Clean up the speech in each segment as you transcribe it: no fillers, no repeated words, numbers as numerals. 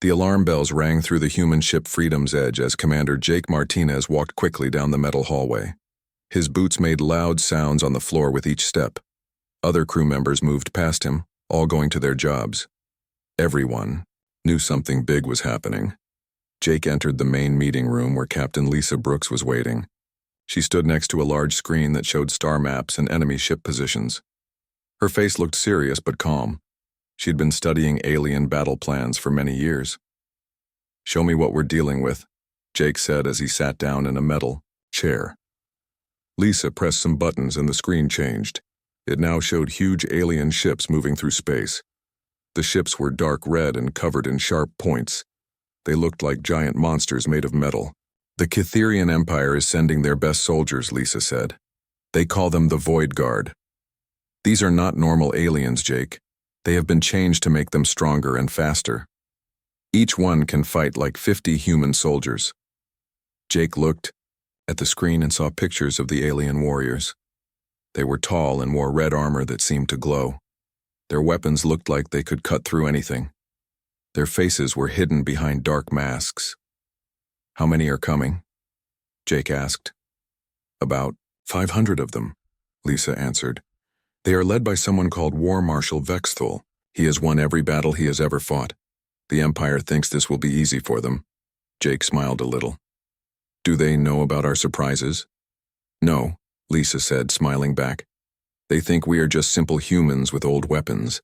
The alarm bells rang through the human ship Freedom's Edge as Commander Jake Martinez walked quickly down the metal hallway. His boots made loud sounds on the floor with each step. Other crew members moved past him, all going to their jobs. Everyone knew something big was happening. Jake entered the main meeting room where Captain Lisa Brooks was waiting. She stood next to a large screen that showed star maps and enemy ship positions. Her face looked serious but calm. She'd been studying alien battle plans for many years. "Show me what we're dealing with," Jake said as he sat down in a metal chair. Lisa pressed some buttons and the screen changed. It now showed huge alien ships moving through space. The ships were dark red and covered in sharp points. They looked like giant monsters made of metal. "The Kytherian Empire is sending their best soldiers," Lisa said. "They call them the Void Guard. These are not normal aliens, Jake. They have been changed to make them stronger and faster. Each one can fight like 50 human soldiers." Jake looked at the screen and saw pictures of the alien warriors. They were tall and wore red armor that seemed to glow. Their weapons looked like they could cut through anything. Their faces were hidden behind dark masks. "How many are coming?" Jake asked. "About 500 of them," Lisa answered. "They are led by someone called War Marshal Vexthul. He has won every battle he has ever fought. The Empire thinks this will be easy for them." Jake smiled a little. "Do they know about our surprises?" "No," Lisa said, smiling back. "They think we are just simple humans with old weapons.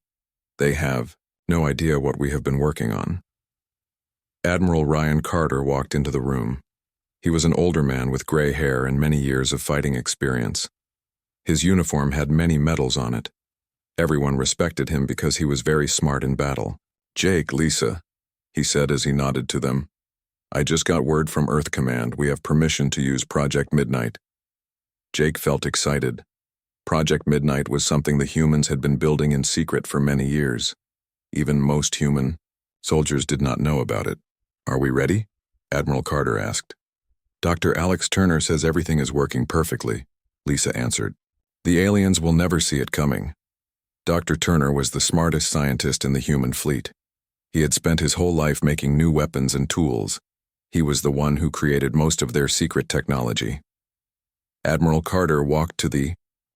They have no idea what we have been working on." Admiral Ryan Carter walked into the room. He was an older man with gray hair and many years of fighting experience. His uniform had many medals on it. Everyone respected him because he was very smart in battle. "Jake, Lisa," he said as he nodded to them. "I just got word from Earth Command. We have permission to use Project Midnight." Jake felt excited. Project Midnight was something the humans had been building in secret for many years. Even most human soldiers did not know about it. "Are we ready?" Admiral Carter asked. "Dr. Alex Turner says everything is working perfectly," Lisa answered. "The aliens will never see it coming." Dr. Turner was the smartest scientist in the human fleet. He had spent his whole life making new weapons and tools. He was the one who created most of their secret technology. Admiral Carter walked to the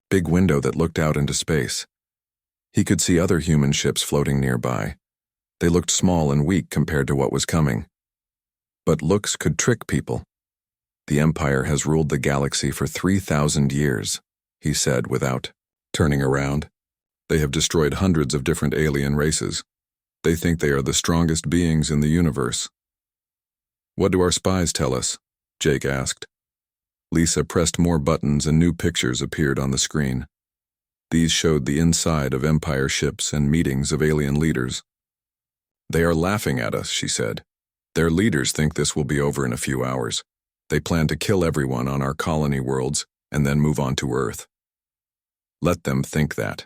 big window that looked out into space. He could see other human ships floating nearby. They looked small and weak compared to what was coming. But looks could trick people. "The Empire has ruled the galaxy for 3,000 years, he said without turning around. "They have destroyed hundreds of different alien races. They think they are the strongest beings in the universe." "What do our spies tell us?" Jake asked. Lisa pressed more buttons and new pictures appeared on the screen. These showed the inside of Empire ships and meetings of alien leaders. "They are laughing at us," she said. "Their leaders think this will be over in a few hours. They plan to kill everyone on our colony worlds and then move on to Earth." "Let them think that,"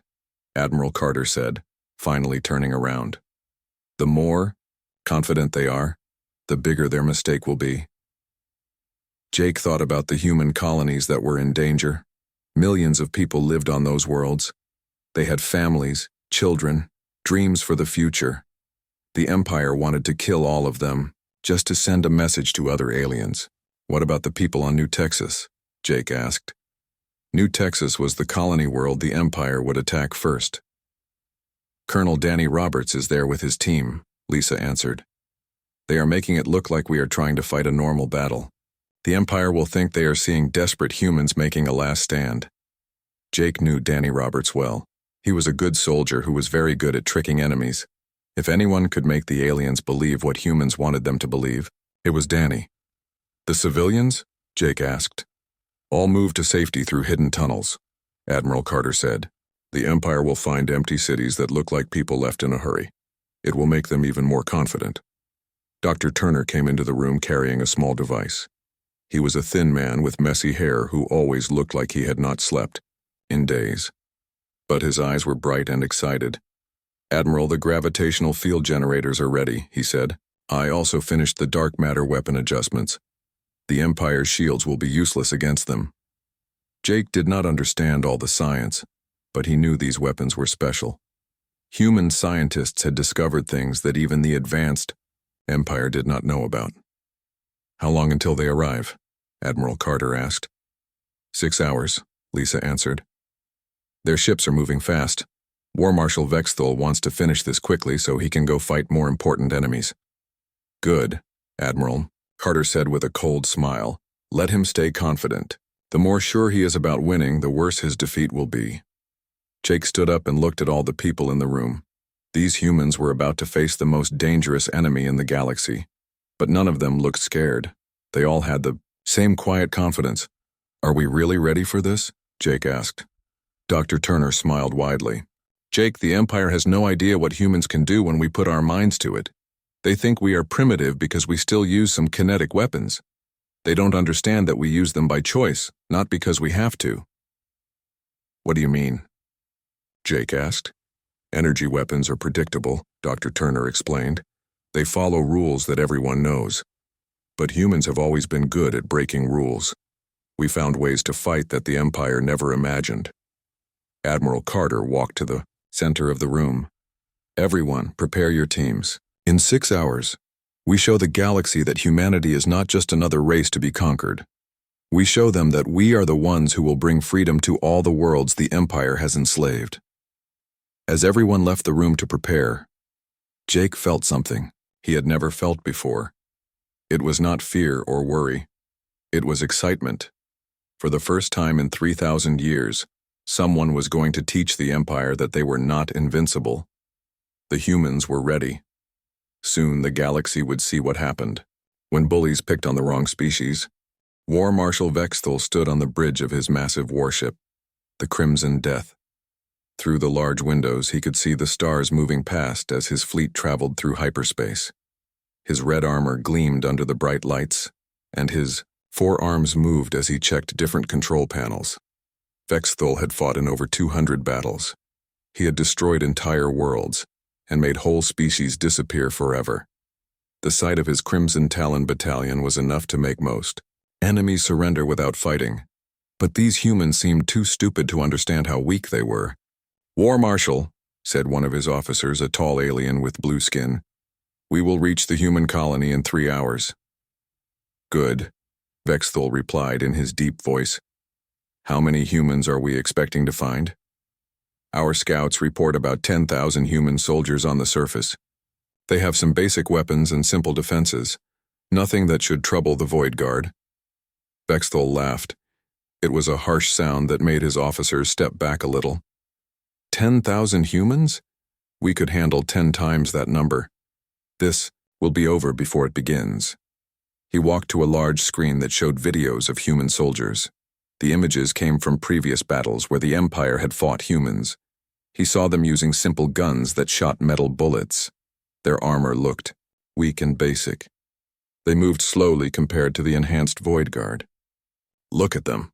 Admiral Carter said, finally turning around. "The more confident they are, the bigger their mistake will be." Jake thought about the human colonies that were in danger. Millions of people lived on those worlds. They had families, children, dreams for the future. The Empire wanted to kill all of them, just to send a message to other aliens. "What about the people on New Texas?" Jake asked. New Texas was the colony world the Empire would attack first. "Colonel Danny Roberts is there with his team," Lisa answered. "They are making it look like we are trying to fight a normal battle. The Empire will think they are seeing desperate humans making a last stand." Jake knew Danny Roberts well. He was a good soldier who was very good at tricking enemies. If anyone could make the aliens believe what humans wanted them to believe, it was Danny. "The civilians?" Jake asked. "All move to safety through hidden tunnels," Admiral Carter said. "The Empire will find empty cities that look like people left in a hurry. It will make them even more confident." Dr. Turner came into the room carrying a small device. He was a thin man with messy hair who always looked like he had not slept in days. But his eyes were bright and excited. "Admiral, the gravitational field generators are ready," he said. "I also finished the dark matter weapon adjustments. The Empire's shields will be useless against them." Jake did not understand all the science, but he knew these weapons were special. Human scientists had discovered things that even the advanced Empire did not know about. How long until they arrive? Admiral Carter asked. 6 hours, Lisa answered. Their ships are moving fast. War Marshal Vexthul wants to finish this quickly so he can go fight more important enemies. Good, Admiral, Carter said with a cold smile. Let him stay confident. The more sure he is about winning, the worse his defeat will be. Jake stood up and looked at all the people in the room. These humans were about to face the most dangerous enemy in the galaxy. But none of them looked scared. They all had the same quiet confidence. Are we really ready for this? Jake asked. Dr. Turner smiled widely. Jake, the Empire has no idea what humans can do when we put our minds to it. They think we are primitive because we still use some kinetic weapons. They don't understand that we use them by choice, not because we have to. What do you mean? Jake asked. Energy weapons are predictable, Dr. Turner explained. They follow rules that everyone knows. But humans have always been good at breaking rules. We found ways to fight that the Empire never imagined. Admiral Carter walked to the center of the room. Everyone, prepare your teams. In 6 hours, we show the galaxy that humanity is not just another race to be conquered. We show them that we are the ones who will bring freedom to all the worlds the Empire has enslaved. As everyone left the room to prepare, Jake felt something he had never felt before. It was not fear or worry. It was excitement. For the first time in 3,000 years, someone was going to teach the Empire that they were not invincible. The humans were ready. Soon the galaxy would see what happened. When bullies picked on the wrong species, War Marshal Vexthul stood on the bridge of his massive warship, the Crimson Death. Through the large windows, he could see the stars moving past as his fleet traveled through hyperspace. His red armor gleamed under the bright lights, and his 4 arms moved as he checked different control panels. Vexthul had fought in over 200 battles. He had destroyed entire worlds and made whole species disappear forever. The sight of his Crimson Talon battalion was enough to make most enemies surrender without fighting. But these humans seemed too stupid to understand how weak they were. War Marshal, said one of his officers, a tall alien with blue skin, we will reach the human colony in 3 hours. Good, Vexthul replied in his deep voice. How many humans are we expecting to find? Our scouts report about 10,000 human soldiers on the surface. They have some basic weapons and simple defenses, nothing that should trouble the Void Guard. Vexthul laughed. It was a harsh sound that made his officers step back a little. 10,000 humans? We could handle 10 times that number. This will be over before it begins. He walked to a large screen that showed videos of human soldiers. The images came from previous battles where the Empire had fought humans. He saw them using simple guns that shot metal bullets. Their armor looked weak and basic. They moved slowly compared to the enhanced Void Guard. Look at them,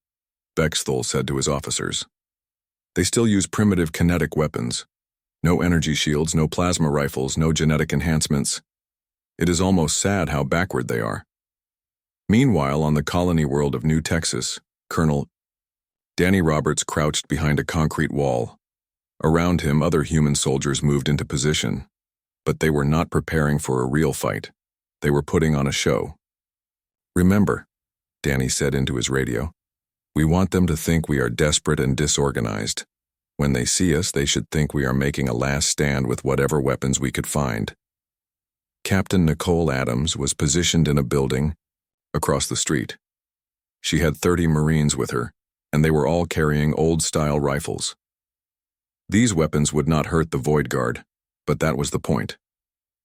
Vexthul said to his officers. They still use primitive kinetic weapons. No energy shields, no plasma rifles, no genetic enhancements. It is almost sad how backward they are. Meanwhile, on the colony world of New Texas, Colonel Danny Roberts crouched behind a concrete wall. Around him, other human soldiers moved into position. But they were not preparing for a real fight. They were putting on a show. Remember, Danny said into his radio, we want them to think we are desperate and disorganized. When they see us, they should think we are making a last stand with whatever weapons we could find. Captain Nicole Adams was positioned in a building across the street. She had 30 Marines with her, and they were all carrying old-style rifles. These weapons would not hurt the Void Guard, but that was the point.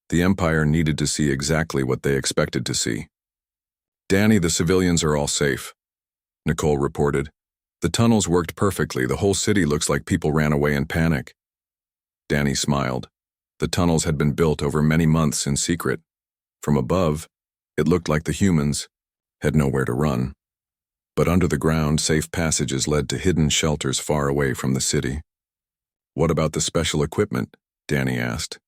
The Empire needed to see exactly what they expected to see. Danny, the civilians are all safe, Nicole reported. The tunnels worked perfectly. The whole city looks like people ran away in panic. Danny smiled. The tunnels had been built over many months in secret. From above, it looked like the humans had nowhere to run. But under the ground, safe passages led to hidden shelters far away from the city. What about the special equipment? Danny asked.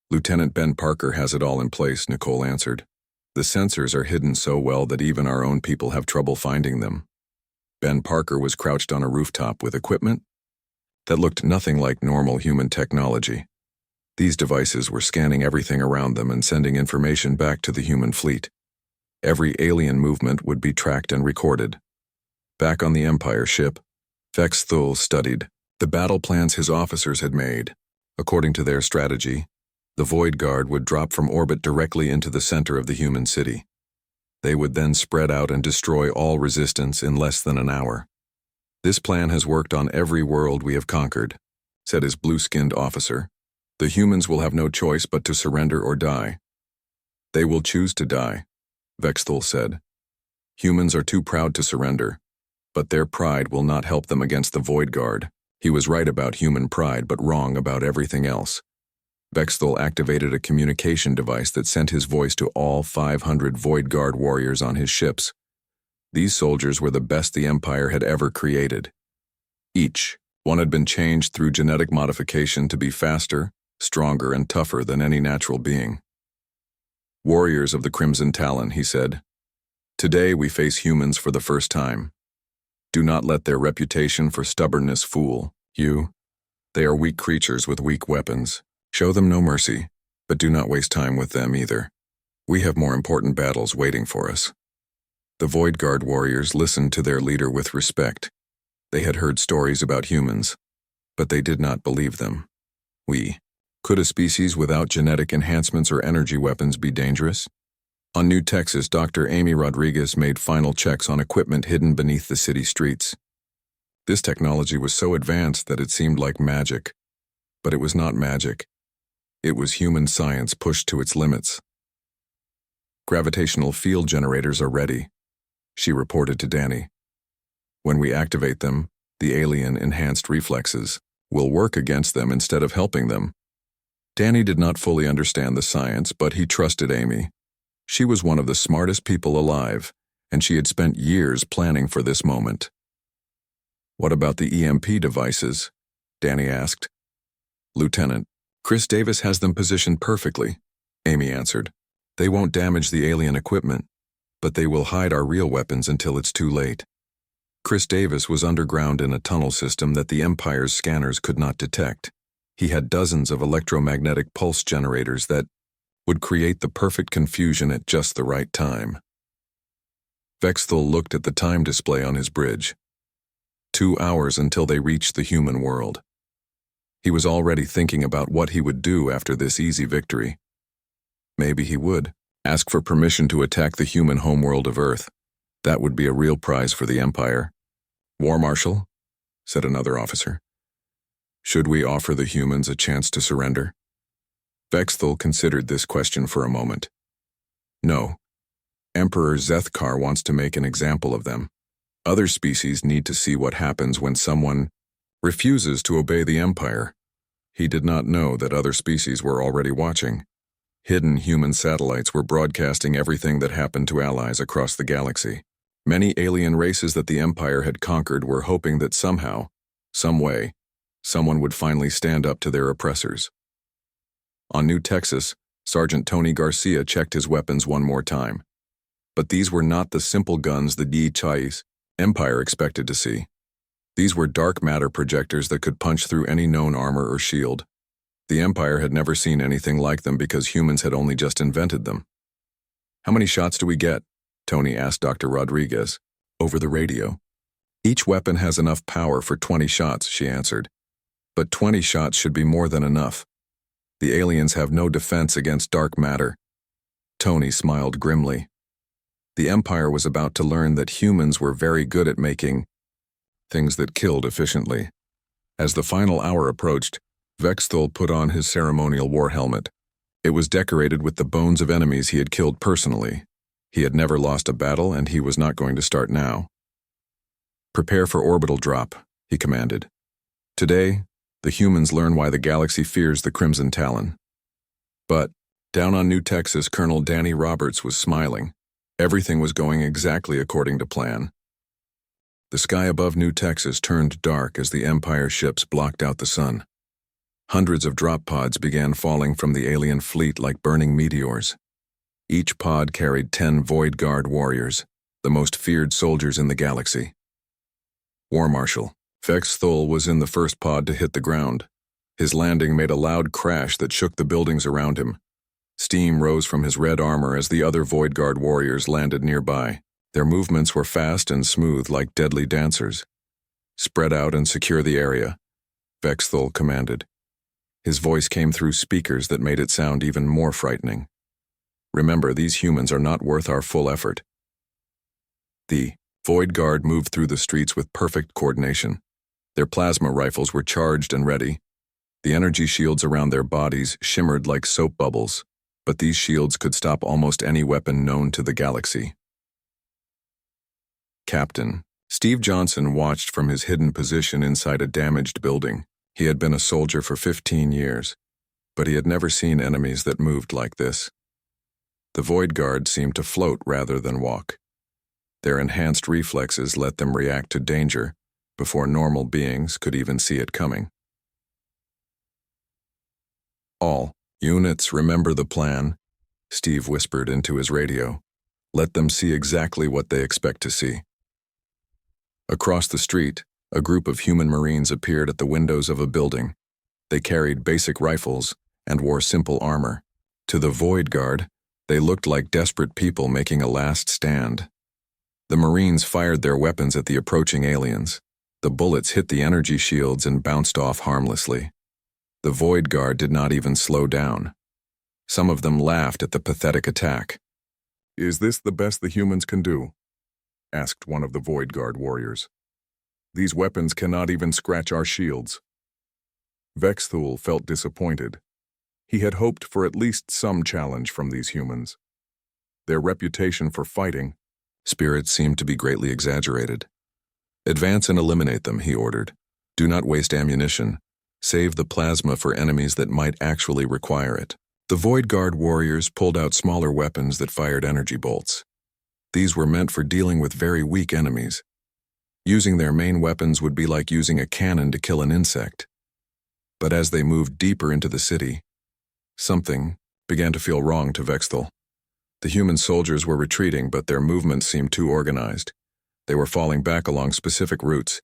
Lieutenant Ben Parker has it all in place, Nicole answered. The sensors are hidden so well that even our own people have trouble finding them. Ben Parker was crouched on a rooftop with equipment that looked nothing like normal human technology. These devices were scanning everything around them and sending information back to the human fleet. Every alien movement would be tracked and recorded. Back on the Empire ship, Vex Thul studied the battle plans his officers had made. According to their strategy, the Void Guard would drop from orbit directly into the center of the human city. They would then spread out and destroy all resistance in less than an hour. "This plan has worked on every world we have conquered," said his blue-skinned officer. "The humans will have no choice but to surrender or die." "They will choose to die," Vex Thul said. "Humans are too proud to surrender, but their pride will not help them against the Void Guard." He was right about human pride, but wrong about everything else. Vex Thul activated a communication device that sent his voice to all 500 Void Guard warriors on his ships. These soldiers were the best the Empire had ever created. Each one had been changed through genetic modification to be faster, stronger, and tougher than any natural being. "Warriors of the Crimson Talon," he said. "Today we face humans for the first time. Do not let their reputation for stubbornness fool you. They are weak creatures with weak weapons. Show them no mercy, but do not waste time with them either. We have more important battles waiting for us." The Void Guard warriors listened to their leader with respect. They had heard stories about humans, but they did not believe them. Could a species without genetic enhancements or energy weapons be dangerous? On New Texas, Dr. Amy Rodriguez made final checks on equipment hidden beneath the city streets. This technology was so advanced that it seemed like magic, but it was not magic. It was human science pushed to its limits. "Gravitational field generators are ready," she reported to Danny. "When we activate them, the alien-enhanced reflexes will work against them instead of helping them." Danny did not fully understand the science, but he trusted Amy. She was one of the smartest people alive, and she had spent years planning for this moment. "What about the EMP devices?" Danny asked. "Lieutenant, Chris Davis has them positioned perfectly," Amy answered. "They won't damage the alien equipment, but they will hide our real weapons until it's too late." Chris Davis was underground in a tunnel system that the Empire's scanners could not detect. He had dozens of electromagnetic pulse generators that would create the perfect confusion at just the right time. Vex Thul looked at the time display on his bridge. 2 hours until they reached the human world. He was already thinking about what he would do after this easy victory. Maybe he would ask for permission to attack the human homeworld of Earth. That would be a real prize for the Empire. "War Marshal," said another officer. "Should we offer the humans a chance to surrender?" Vex Thul considered this question for a moment. "No. Emperor Zethkar wants to make an example of them. Other species need to see what happens when someone refuses to obey the Empire." He did not know that other species were already watching. Hidden human satellites were broadcasting everything that happened to allies across the galaxy. Many alien races that the Empire had conquered were hoping that somehow, some way, someone would finally stand up to their oppressors. On New Texas, Sergeant Tony Garcia checked his weapons one more time. But these were not the simple guns the DHI's Empire expected to see. These were dark matter projectors that could punch through any known armor or shield. The Empire had never seen anything like them because humans had only just invented them. "How many shots do we get?" Tony asked Dr. Rodriguez over the radio. "Each weapon has enough power for 20 shots, she answered. "But 20 shots should be more than enough. The aliens have no defense against dark matter." Tony smiled grimly. The Empire was about to learn that humans were very good at making things that killed efficiently. As the final hour approached, Vex Thul put on his ceremonial war helmet. It was decorated with the bones of enemies he had killed personally. He had never lost a battle, and he was not going to start now. "Prepare for orbital drop," he commanded. "Today, the humans learn why the galaxy fears the Crimson Talon." But, down on New Texas, Colonel Danny Roberts was smiling. Everything was going exactly according to plan. The sky above New Texas turned dark as the Empire ships blocked out the sun. Hundreds of drop pods began falling from the alien fleet like burning meteors. Each pod carried 10 Void Guard warriors, the most feared soldiers in the galaxy. War Marshal Vex Thul was in the first pod to hit the ground. His landing made a loud crash that shook the buildings around him. Steam rose from his red armor as the other Void Guard warriors landed nearby. Their movements were fast and smooth like deadly dancers. "Spread out and secure the area," Vexthul commanded. His voice came through speakers that made it sound even more frightening. "Remember, these humans are not worth our full effort." The Void Guard moved through the streets with perfect coordination. Their plasma rifles were charged and ready. The energy shields around their bodies shimmered like soap bubbles, but these shields could stop almost any weapon known to the galaxy. Captain Steve Johnson watched from his hidden position inside a damaged building. He had been a soldier for 15 years, but he had never seen enemies that moved like this. The Void Guard seemed to float rather than walk. Their enhanced reflexes let them react to danger before normal beings could even see it coming. "All units, remember the plan," Steve whispered into his radio. "Let them see exactly what they expect to see." Across the street, a group of human Marines appeared at the windows of a building. They carried basic rifles and wore simple armor. To the Void Guard, they looked like desperate people making a last stand. The Marines fired their weapons at the approaching aliens. The bullets hit the energy shields and bounced off harmlessly. The Void Guard did not even slow down. Some of them laughed at the pathetic attack. "Is this the best the humans can do?" asked one of the Void Guard warriors. "These weapons cannot even scratch our shields." Vexthul felt disappointed. He had hoped for at least some challenge from these humans. Their reputation for fighting spirits seemed to be greatly exaggerated. "Advance and eliminate them," he ordered. "Do not waste ammunition. Save the plasma for enemies that might actually require it." The Void Guard warriors pulled out smaller weapons that fired energy bolts. These were meant for dealing with very weak enemies. Using their main weapons would be like using a cannon to kill an insect. But as they moved deeper into the city, something began to feel wrong to Vexthul. The human soldiers were retreating, but their movements seemed too organized. They were falling back along specific routes,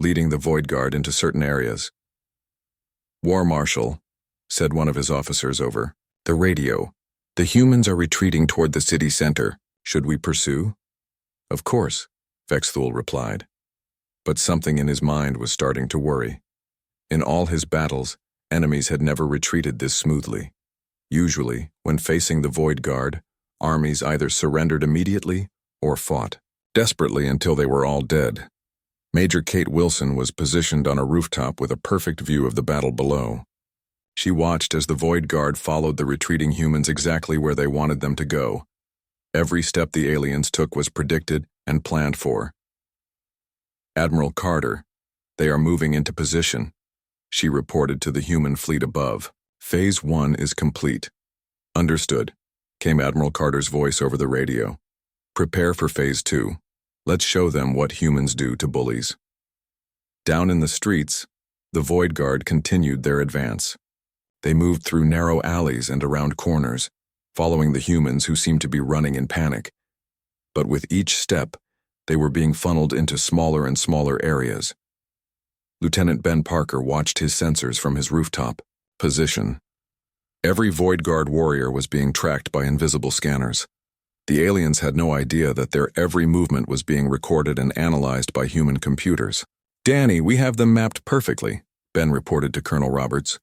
leading the Void Guard into certain areas. "War Marshal," said one of his officers over the radio, "the humans are retreating toward the city center. Should we pursue?" "Of course," Vexthul replied. But something in his mind was starting to worry. In all his battles, enemies had never retreated this smoothly. Usually, when facing the Void Guard, armies either surrendered immediately or fought desperately until they were all dead. Major Kate Wilson was positioned on a rooftop with a perfect view of the battle below. She watched as the Void Guard followed the retreating humans exactly where they wanted them to go. Every step the aliens took was predicted and planned for. "Admiral Carter, they are moving into position," she reported to the human fleet above. "Phase 1 is complete." "Understood," came Admiral Carter's voice over the radio. "Prepare for Phase 2. Let's show them what humans do to bullies." Down in the streets, the Void Guard continued their advance. They moved through narrow alleys and around corners, following the humans who seemed to be running in panic. But with each step, they were being funneled into smaller and smaller areas. Lieutenant Ben Parker watched his sensors from his rooftop. Position. Every Void Guard warrior was being tracked by invisible scanners. The aliens had no idea that their every movement was being recorded and analyzed by human computers. "Danny, we have them mapped perfectly," Ben reported to Colonel Roberts.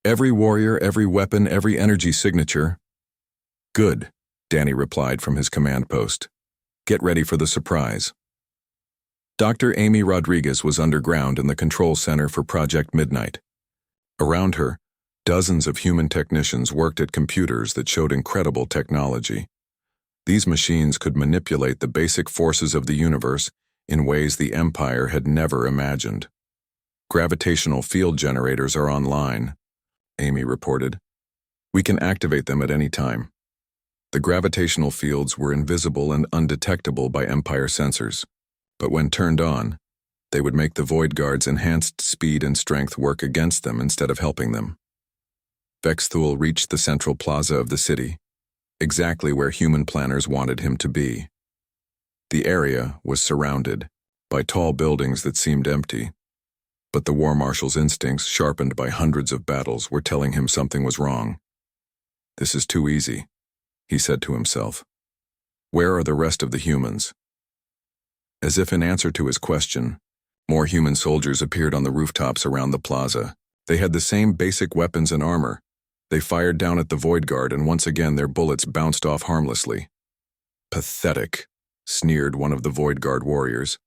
"Every warrior, every weapon, every energy signature." "Good," Danny replied from his command post. "Get ready for the surprise." Dr. Amy Rodriguez was underground in the control center for Project Midnight. Around her, dozens of human technicians worked at computers that showed incredible technology. These machines could manipulate the basic forces of the universe in ways the Empire had never imagined. "Gravitational field generators are online," Amy reported. "We can activate them at any time." The gravitational fields were invisible and undetectable by Empire sensors, but when turned on, they would make the Void Guard's enhanced speed and strength work against them instead of helping them. Vexthul reached the central plaza of the city, exactly where human planners wanted him to be. The area was surrounded by tall buildings that seemed empty. But the war marshal's instincts, sharpened by hundreds of battles, were telling him something was wrong. "This is too easy," he said to himself. "Where are the rest of the humans?" As if in answer to his question, more human soldiers appeared on the rooftops around the plaza. They had the same basic weapons and armor. They fired down at the Void Guard, and once again their bullets bounced off harmlessly. "Pathetic," sneered one of the Void Guard warriors.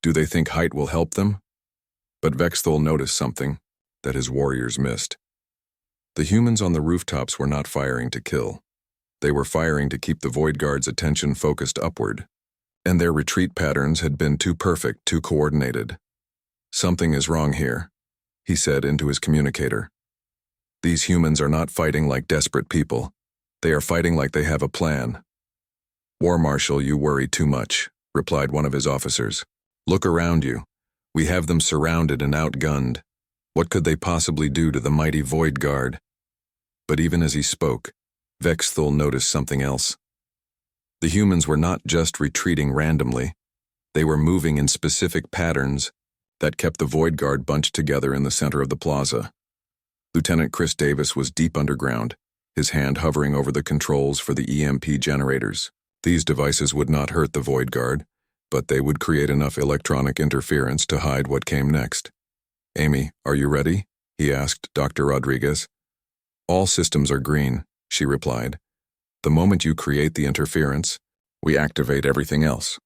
"Do they think height will help them?" But Vexthul noticed something that his warriors missed. The humans on the rooftops were not firing to kill. They were firing to keep the Void Guard's attention focused upward. And their retreat patterns had been too perfect, too coordinated. "Something is wrong here," he said into his communicator. "These humans are not fighting like desperate people. They are fighting like they have a plan." "War Marshal, you worry too much," replied one of his officers. "Look around you. We have them surrounded and outgunned. What could they possibly do to the mighty Void Guard?" But even as he spoke, Vexthul noticed something else. The humans were not just retreating randomly. They were moving in specific patterns that kept the Void Guard bunched together in the center of the plaza. Lieutenant Chris Davis was deep underground, his hand hovering over the controls for the EMP generators. These devices would not hurt the Void Guard, but they would create enough electronic interference to hide what came next. "Amy, are you ready?" he asked Dr. Rodriguez. "All systems are green," she replied. "The moment you create the interference, we activate everything else."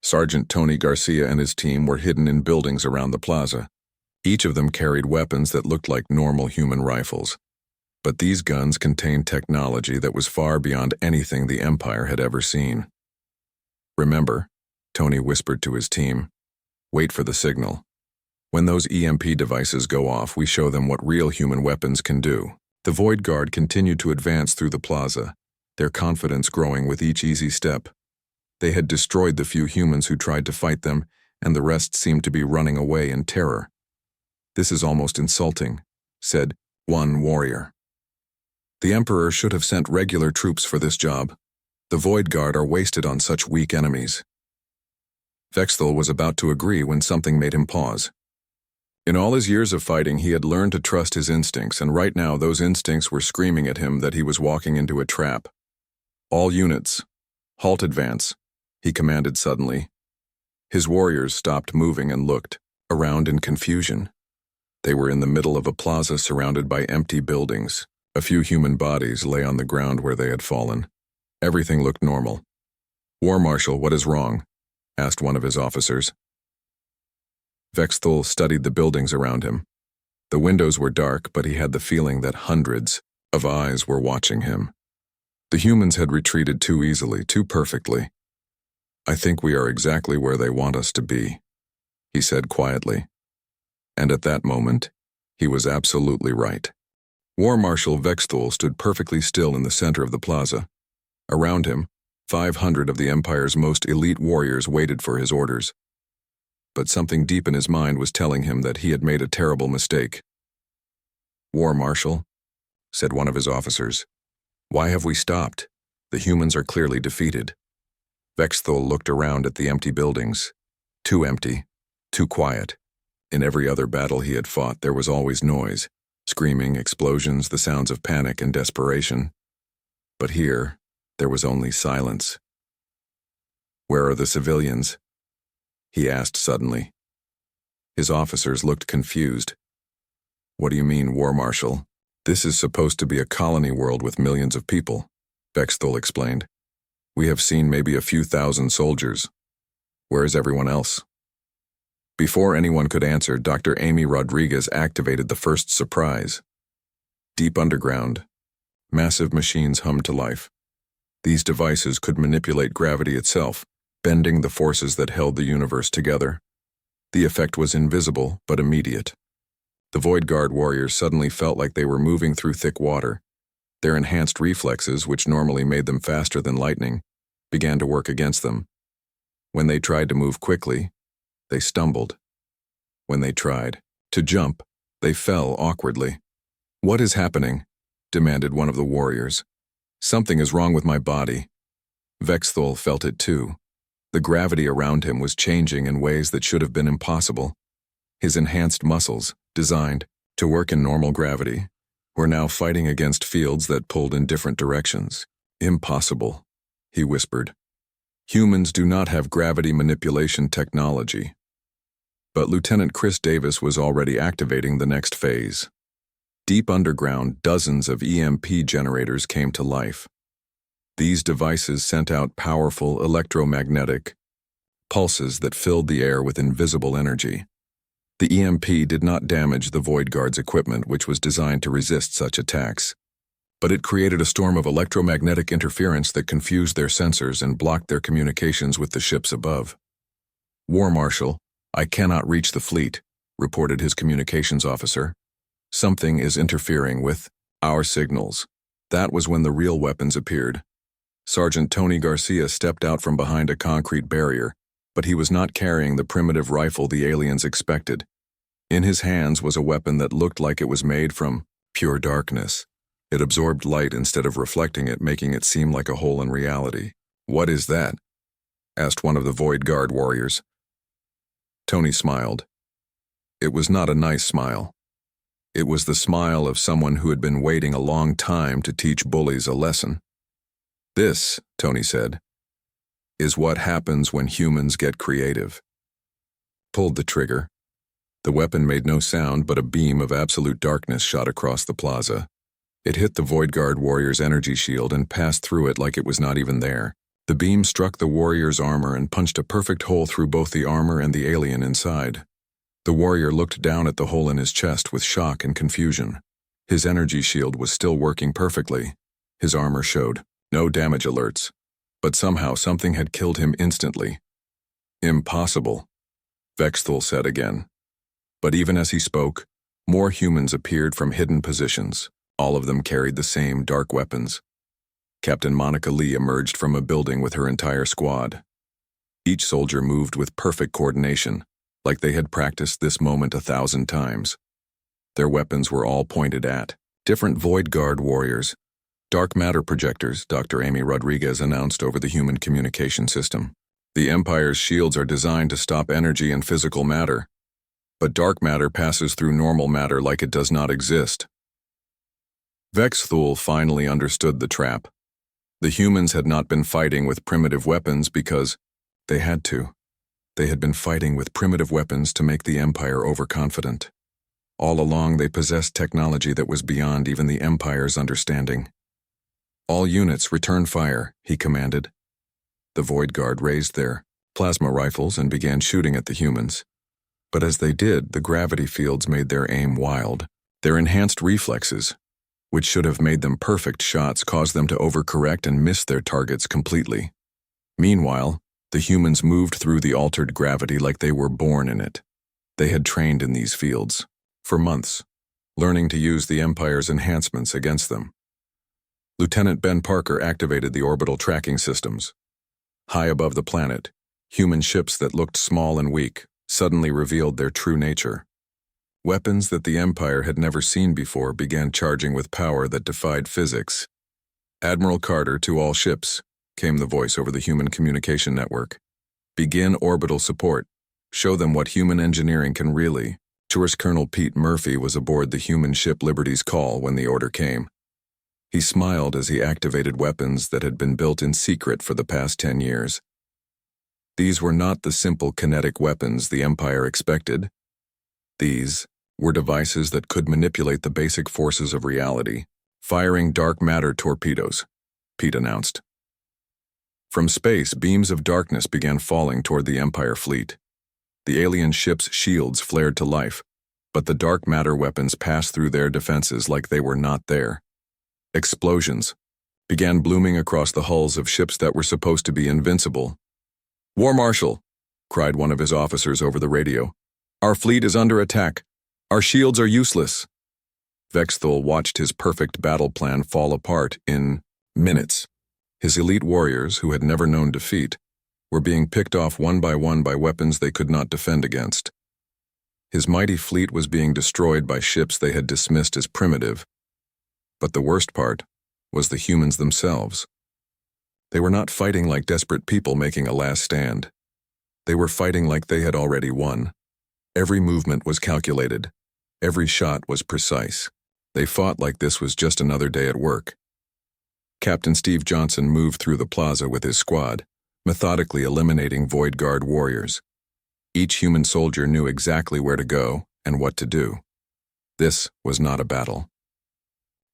Sergeant Tony Garcia and his team were hidden in buildings around the plaza. Each of them carried weapons that looked like normal human rifles. But these guns contained technology that was far beyond anything the Empire had ever seen. "Remember," Tony whispered to his team, "wait for the signal. When those EMP devices go off, we show them what real human weapons can do." The Void Guard continued to advance through the plaza, their confidence growing with each easy step. They had destroyed the few humans who tried to fight them, and the rest seemed to be running away in terror. "This is almost insulting," said one warrior. "The Emperor should have sent regular troops for this job. The Void Guard are wasted on such weak enemies." Vexthul was about to agree when something made him pause. In all his years of fighting, he had learned to trust his instincts, and right now those instincts were screaming at him that he was walking into a trap. "All units, halt advance," he commanded suddenly. His warriors stopped moving and looked around in confusion. They were in the middle of a plaza surrounded by empty buildings. A few human bodies lay on the ground where they had fallen. Everything looked normal. "War Marshal, what is wrong?" asked one of his officers. Vexthul studied the buildings around him. The windows were dark, but he had the feeling that hundreds of eyes were watching him. The humans had retreated too easily, too perfectly. "I think we are exactly where they want us to be," he said quietly. And at that moment, he was absolutely right. War Marshal Vexthul stood perfectly still in the center of the plaza. Around him, 500 of the Empire's most elite warriors waited for his orders. But something deep in his mind was telling him that he had made a terrible mistake. "War Marshal," said one of his officers, "why have we stopped? The humans are clearly defeated." Vexthul looked around at the empty buildings. Too empty, too quiet. In every other battle he had fought, there was always noise, screaming, explosions, the sounds of panic and desperation. But here, there was only silence. "Where are the civilians?" he asked suddenly. His officers looked confused. "What do you mean, War Marshal? This is supposed to be a colony world with millions of people," Vexthul explained. "We have seen maybe a few thousand soldiers. Where is everyone else?" Before anyone could answer, Dr. Amy Rodriguez activated the first surprise. Deep underground, massive machines hummed to life. These devices could manipulate gravity itself, bending the forces that held the universe together. The effect was invisible but immediate. The Void Guard warriors suddenly felt like they were moving through thick water. Their enhanced reflexes, which normally made them faster than lightning, began to work against them. When they tried to move quickly, they stumbled. When they tried to jump, they fell awkwardly. "What is happening?" demanded one of the warriors. "Something is wrong with my body." Vexthul felt it too. The gravity around him was changing in ways that should have been impossible. His enhanced muscles, designed to work in normal gravity, were now fighting against fields that pulled in different directions. Impossible, he whispered. Humans do not have gravity manipulation technology. But Lieutenant Chris Davis was already activating the next phase. Deep underground, dozens of EMP generators came to life. These devices sent out powerful electromagnetic pulses that filled the air with invisible energy. The EMP did not damage the Void Guard's equipment, which was designed to resist such attacks, but it created a storm of electromagnetic interference that confused their sensors and blocked their communications with the ships above. "War Marshal, I cannot reach the fleet," reported his communications officer. "Something is interfering with our signals." That was when the real weapons appeared. Sergeant Tony Garcia stepped out from behind a concrete barrier, but he was not carrying the primitive rifle the aliens expected. In his hands was a weapon that looked like it was made from pure darkness. It absorbed light instead of reflecting it, making it seem like a hole in reality. "What is that?" asked one of the Void Guard warriors. Tony smiled. It was not a nice smile. It was the smile of someone who had been waiting a long time to teach bullies a lesson. "This," Tony said, "is what happens when humans get creative." Pulled the trigger. The weapon made no sound, but a beam of absolute darkness shot across the plaza. It hit the Void Guard warrior's energy shield and passed through it like it was not even there. The beam struck the warrior's armor and punched a perfect hole through both the armor and the alien inside. The warrior looked down at the hole in his chest with shock and confusion. His energy shield was still working perfectly. His armor showed no damage alerts, but somehow something had killed him instantly. "Impossible," Vexthul said again. But even as he spoke, more humans appeared from hidden positions. All of them carried the same dark weapons. Captain Monica Lee emerged from a building with her entire squad. Each soldier moved with perfect coordination, like they had practiced this moment 1,000 times. Their weapons were all pointed at different Void Guard warriors. "Dark matter projectors," Dr. Amy Rodriguez announced over the human communication system. "The Empire's shields are designed to stop energy and physical matter, but dark matter passes through normal matter like it does not exist." Vexthul finally understood the trap. The humans had not been fighting with primitive weapons because they had to. They had been fighting with primitive weapons to make the Empire overconfident. All along they possessed technology that was beyond even the Empire's understanding. "All units, return fire," he commanded. The Void Guard raised their plasma rifles and began shooting at the humans. But as they did, the gravity fields made their aim wild. Their enhanced reflexes, which should have made them perfect shots, caused them to overcorrect and miss their targets completely. Meanwhile, the humans moved through the altered gravity like they were born in it. They had trained in these fields for months, learning to use the Empire's enhancements against them. Lieutenant Ben Parker activated the orbital tracking systems. High above the planet, human ships that looked small and weak suddenly revealed their true nature. Weapons that the Empire had never seen before began charging with power that defied physics. "Admiral Carter, to all ships," came the voice over the human communication network. "Begin orbital support. Show them what human engineering can really." Tourist Colonel Pete Murphy was aboard the human ship Liberty's Call when the order came. He smiled as he activated weapons that had been built in secret for the past 10 years. These were not the simple kinetic weapons the Empire expected. These were devices that could manipulate the basic forces of reality, firing dark matter torpedoes, Pete announced. From space, beams of darkness began falling toward the Empire fleet. The alien ships' shields flared to life, but the dark matter weapons passed through their defenses like they were not there. Explosions began blooming across the hulls of ships that were supposed to be invincible. "War Marshal," cried one of his officers over the radio. "Our fleet is under attack. Our shields are useless." Vexthul watched his perfect battle plan fall apart in minutes. His elite warriors, who had never known defeat, were being picked off one by weapons they could not defend against. His mighty fleet was being destroyed by ships they had dismissed as primitive. But the worst part was the humans themselves. They were not fighting like desperate people making a last stand. They were fighting like they had already won. Every movement was calculated. Every shot was precise. They fought like this was just another day at work. Captain Steve Johnson moved through the plaza with his squad, methodically eliminating Void Guard warriors. Each human soldier knew exactly where to go and what to do. This was not a battle.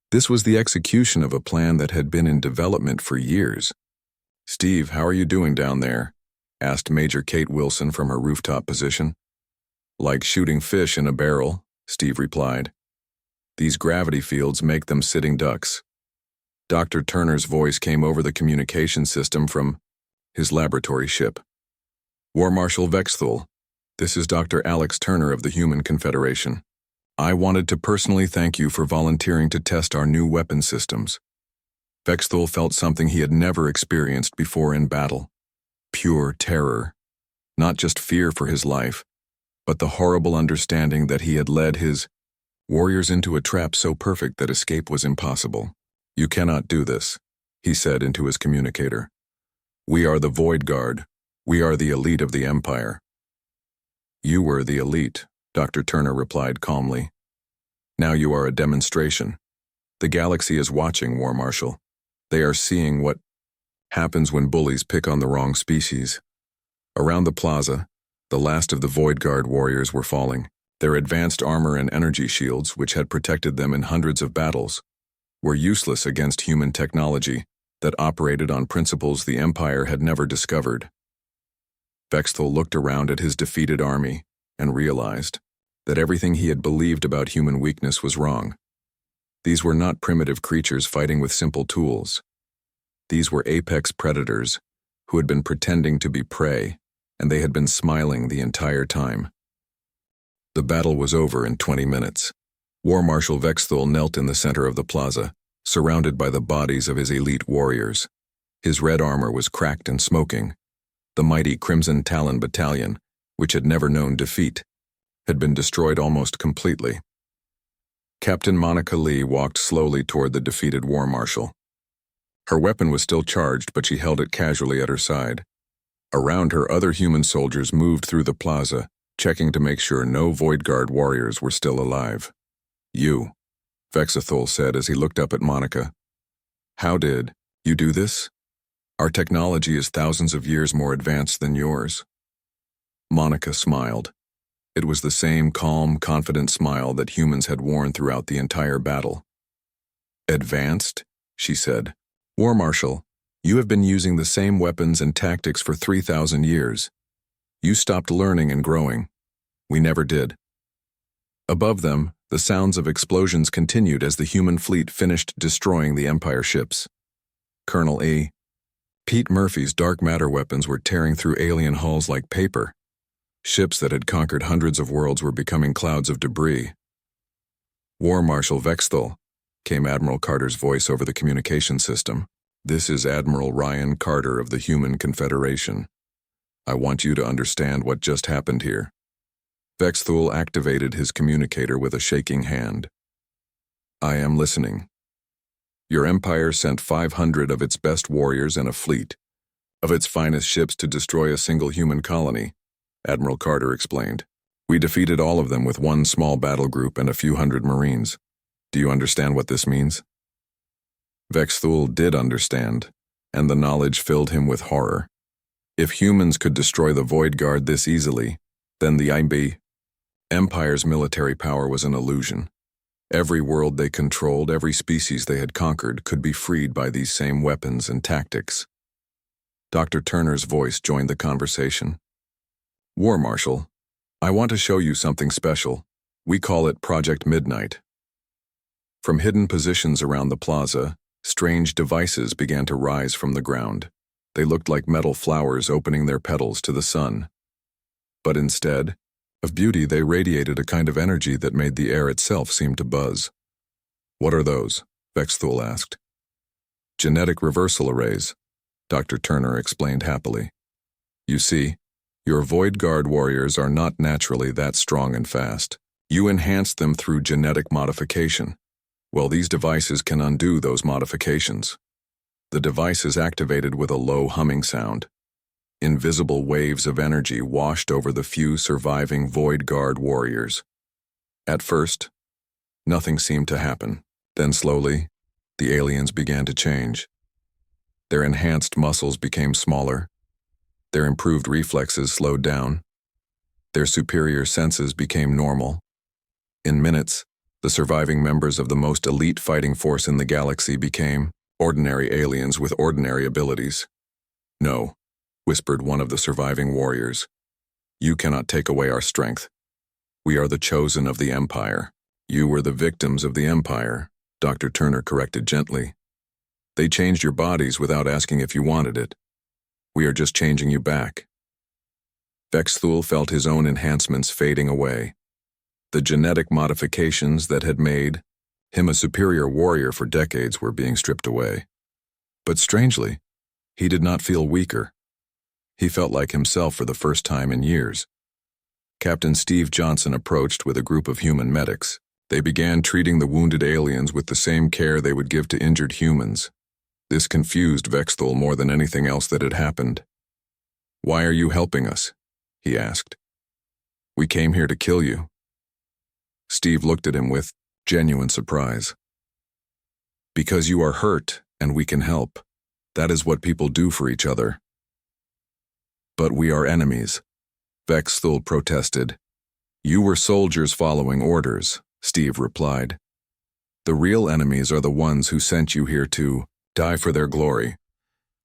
This was the execution of a plan that had been in development for years. "Steve, how are you doing down there?" asked Major Kate Wilson from her rooftop position. "Like shooting fish in a barrel," Steve replied. "These gravity fields make them sitting ducks." Dr. Turner's voice came over the communication system from his laboratory ship. "War Marshal Vexthul, this is Dr. Alex Turner of the Human Confederation. I wanted to personally thank you for volunteering to test our new weapon systems." Vexthul felt something he had never experienced before in battle. Pure terror. Not just fear for his life, but the horrible understanding that he had led his warriors into a trap so perfect that escape was impossible. "You cannot do this," he said into his communicator. "We are the Void Guard. We are the elite of the Empire." "You were the elite," Dr. Turner replied calmly. "Now you are a demonstration. The galaxy is watching, War Marshal. They are seeing what happens when bullies pick on the wrong species." Around the plaza, the last of the Void Guard warriors were falling. Their advanced armor and energy shields, which had protected them in hundreds of battles, were useless against human technology that operated on principles the Empire had never discovered. Vexthul looked around at his defeated army and realized that everything he had believed about human weakness was wrong. These were not primitive creatures fighting with simple tools. These were apex predators who had been pretending to be prey, and they had been smiling the entire time. The battle was over in 20 minutes. War Marshal Vexthul knelt in the center of the plaza, surrounded by the bodies of his elite warriors. His red armor was cracked and smoking. The mighty Crimson Talon Battalion, which had never known defeat, had been destroyed almost completely. Captain Monica Lee walked slowly toward the defeated War Marshal. Her weapon was still charged, but she held it casually at her side. Around her, other human soldiers moved through the plaza, checking to make sure no Void Guard warriors were still alive. "You," Vexthul said as he looked up at Monica. "How did you do this? Our technology is thousands of years more advanced than yours." Monica smiled. It was the same calm, confident smile that humans had worn throughout the entire battle. "Advanced?" she said. "War Marshal, you have been using the same weapons and tactics for 3,000 years. You stopped learning and growing. We never did." Above them, the sounds of explosions continued as the human fleet finished destroying the Empire ships. Colonel Pete Murphy's dark matter weapons were tearing through alien hulls like paper. Ships that had conquered hundreds of worlds were becoming clouds of debris. "War Marshal Vexthul," came Admiral Carter's voice over the communication system. "This is Admiral Ryan Carter of the Human Confederation. I want you to understand what just happened here." Vexthul activated his communicator with a shaking hand. "I am listening. Your empire sent 500 of its best warriors and a fleet of its finest ships to destroy a single human colony," Admiral Carter explained. "We defeated all of them with one small battle group and a few hundred Marines. Do you understand what this means?" Vexthul did understand, and the knowledge filled him with horror. If humans could destroy the Void Guard this easily, then the Empire's military power was an illusion. Every world they controlled, every species they had conquered, could be freed by these same weapons and tactics. Dr. Turner's voice joined the conversation. "War Marshal, I want to show you something special. We call it Project Midnight." From hidden positions around the plaza, strange devices began to rise from the ground. They looked like metal flowers opening their petals to the sun. But instead of beauty, they radiated a kind of energy that made the air itself seem to buzz. "What are those?" Vexthul asked. "Genetic reversal arrays," Dr. Turner explained happily. "You see, your Void Guard warriors are not naturally that strong and fast. You enhanced them through genetic modification. Well, these devices can undo those modifications." The device is activated with a low humming sound. Invisible waves of energy washed over the few surviving Void Guard warriors. At first, nothing seemed to happen. Then slowly, the aliens began to change. Their enhanced muscles became smaller. Their improved reflexes slowed down. Their superior senses became normal. In minutes, the surviving members of the most elite fighting force in the galaxy became ordinary aliens with ordinary abilities. "No," whispered one of the surviving warriors. "You cannot take away our strength. We are the chosen of the Empire." "You were the victims of the Empire," Dr. Turner corrected gently. "They changed your bodies without asking if you wanted it. We are just changing you back." Vexthul felt his own enhancements fading away. The genetic modifications that had made him a superior warrior for decades were being stripped away. But strangely, he did not feel weaker. He felt like himself for the first time in years. Captain Steve Johnson approached with a group of human medics. They began treating the wounded aliens with the same care they would give to injured humans. This confused Vexthul more than anything else that had happened. "Why are you helping us?" he asked. "We came here to kill you." Steve looked at him with genuine surprise. "Because you are hurt and we can help. That is what people do for each other." "But we are enemies," Vexthul protested. "You were soldiers following orders," Steve replied. "The real enemies are the ones who sent you here to die for their glory."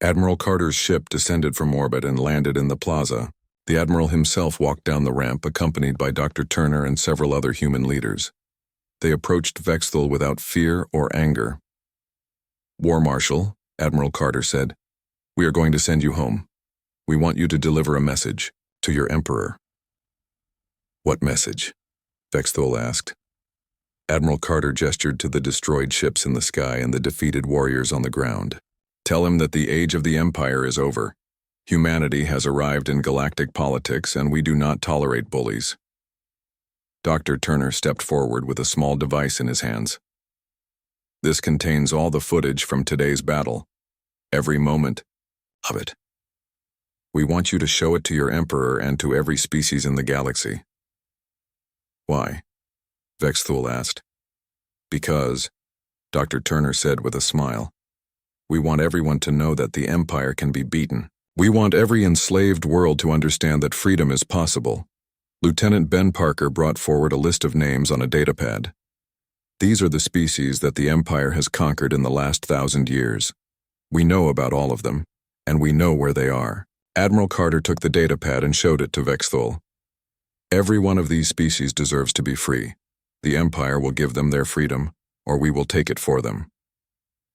Admiral Carter's ship descended from orbit and landed in the plaza. The Admiral himself walked down the ramp, accompanied by Dr. Turner and several other human leaders. They approached Vexthul without fear or anger. "War Marshal," Admiral Carter said, "we are going to send you home. We want you to deliver a message to your Emperor." "What message?" Vexthul asked. Admiral Carter gestured to the destroyed ships in the sky and the defeated warriors on the ground. "Tell him that the age of the Empire is over. Humanity has arrived in galactic politics, and we do not tolerate bullies." Dr. Turner stepped forward with a small device in his hands. "This contains all the footage from today's battle, every moment of it. We want you to show it to your Emperor and to every species in the galaxy." "Why?" Vexthul asked. "Because," Dr. Turner said with a smile, "we want everyone to know that the Empire can be beaten. We want every enslaved world to understand that freedom is possible." Lieutenant Ben Parker brought forward a list of names on a datapad. "These are the species that the Empire has conquered in the last 1,000 years. We know about all of them, and we know where they are." Admiral Carter took the datapad and showed it to Vexthul. "Every one of these species deserves to be free. The Empire will give them their freedom, or we will take it for them."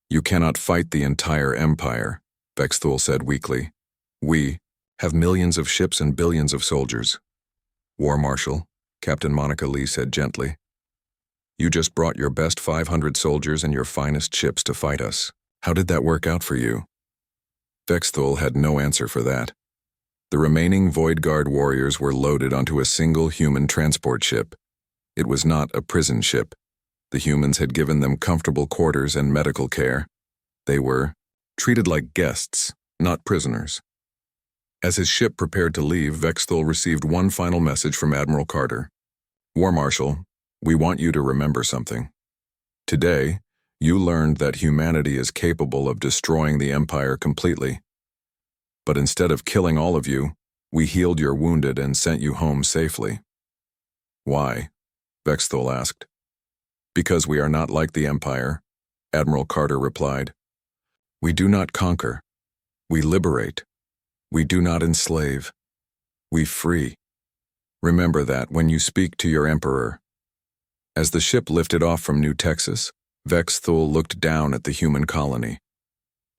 "You cannot fight the entire Empire," Vexthul said weakly. "We have millions of ships and billions of soldiers." "War Marshal," Captain Monica Lee said gently, "you just brought your best 500 soldiers and your finest ships to fight us. How did that work out for you?" Vexthul had no answer for that. The remaining Void Guard warriors were loaded onto a single human transport ship. It was not a prison ship. The humans had given them comfortable quarters and medical care. They were treated like guests, not prisoners. As his ship prepared to leave, Vexthul received one final message from Admiral Carter. "War Marshal, we want you to remember something. Today, you learned that humanity is capable of destroying the Empire completely. But instead of killing all of you, we healed your wounded and sent you home safely." "Why?" Vexthul asked. "Because we are not like the Empire," Admiral Carter replied. "We do not conquer. We liberate. We do not enslave. We free. Remember that when you speak to your Emperor." As the ship lifted off from New Texas, Vexthul looked down at the human colony.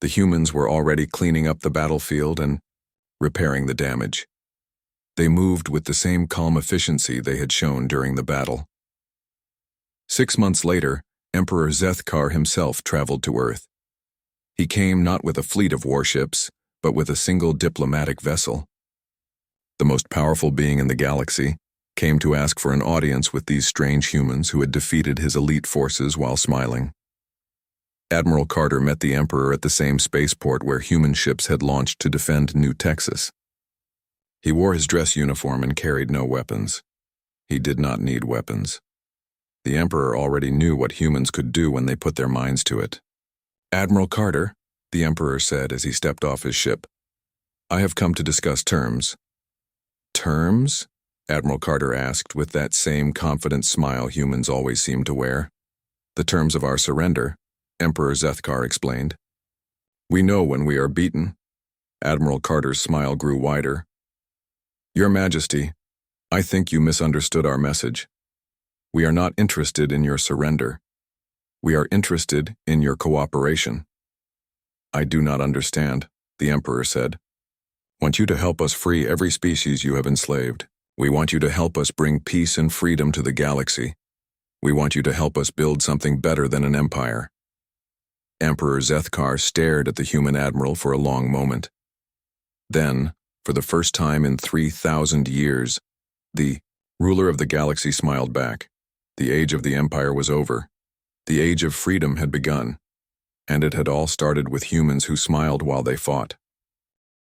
The humans were already cleaning up the battlefield and repairing the damage. They moved with the same calm efficiency they had shown during the battle. 6 months later, Emperor Zethkar himself traveled to Earth. He came not with a fleet of warships, but with a single diplomatic vessel. The most powerful being in the galaxy came to ask for an audience with these strange humans who had defeated his elite forces while smiling. Admiral Carter met the Emperor at the same spaceport where human ships had launched to defend New Texas. He wore his dress uniform and carried no weapons. He did not need weapons. The Emperor already knew what humans could do when they put their minds to it. "Admiral Carter," the Emperor said as he stepped off his ship, "I have come to discuss terms." "Terms?" Admiral Carter asked with that same confident smile humans always seem to wear. "The terms of our surrender," Emperor Zethkar explained. "We know when we are beaten." Admiral Carter's smile grew wider. "Your Majesty, I think you misunderstood our message. We are not interested in your surrender. We are interested in your cooperation." "I do not understand," the Emperor said. "Want you to help us free every species you have enslaved. We want you to help us bring peace and freedom to the galaxy. We want you to help us build something better than an empire." Emperor Zethkar stared at the human admiral for a long moment. Then, for the first time in 3,000 years, the ruler of the galaxy smiled back. The age of the empire was over. The age of freedom had begun, and it had all started with humans who smiled while they fought.